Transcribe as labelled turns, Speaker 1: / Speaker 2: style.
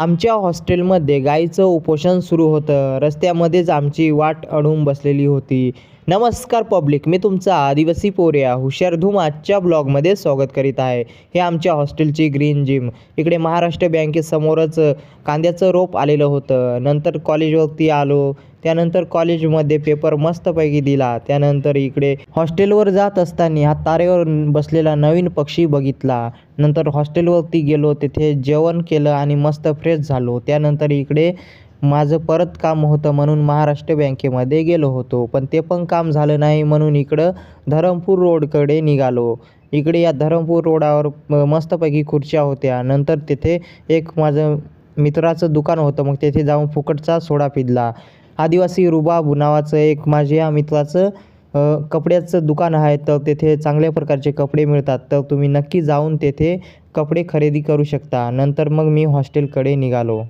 Speaker 1: आमच्या हॉस्टेलमध्ये गाईचं उपोषण सुरू होतं. रस्त्यामध्येच आमची वाट अडून बसलेली होती. नमस्कार पब्लिक, मी तुमचा आदिवासी पोर्या हुशार धूम आजच्या ब्लॉगमध्ये स्वागत करीत आहे. हे आमच्या हॉस्टेलची ग्रीन जिम. इकडे महाराष्ट्र बँकेसमोरच कांद्याचं रोप आलेलं होतं. नंतर कॉलेजवरती आलो. त्यानंतर कॉलेजमध्ये पेपर मस्तपैकी दिला. त्यानंतर इकडे हॉस्टेलवर जात असताना हा तारेवर बसलेला नवीन पक्षी बघितला. नंतर हॉस्टेलवरती गेलो, तिथे जेवण केलं आणि मस्त फ्रेश झालो. त्यानंतर इकडे माझं परत काम होतं म्हणून महाराष्ट्र बँकेमध्ये गेलो होतो, पण ते पण काम झालं नाही म्हणून इकडं धरमपूर रोडकडे निघालो. इकडे या धरमपूर रोडावर मस्तपैकी खुर्च्या होत्या. नंतर तिथे एक माझं मित्राचं दुकान होतं, मग तिथे जाऊन फुकटचा सोडा पिला. आदिवासी रुबाब नावाचं एक माझ्या मित्राचं कपड्याचं दुकान आहे, तर तेथे चांगल्या प्रकारचे कपडे मिळतात, तर तुम्ही नक्की जाऊन तेथे कपडे खरेदी करू शकता. नंतर मग मी हॉस्टेलकडे निघालो.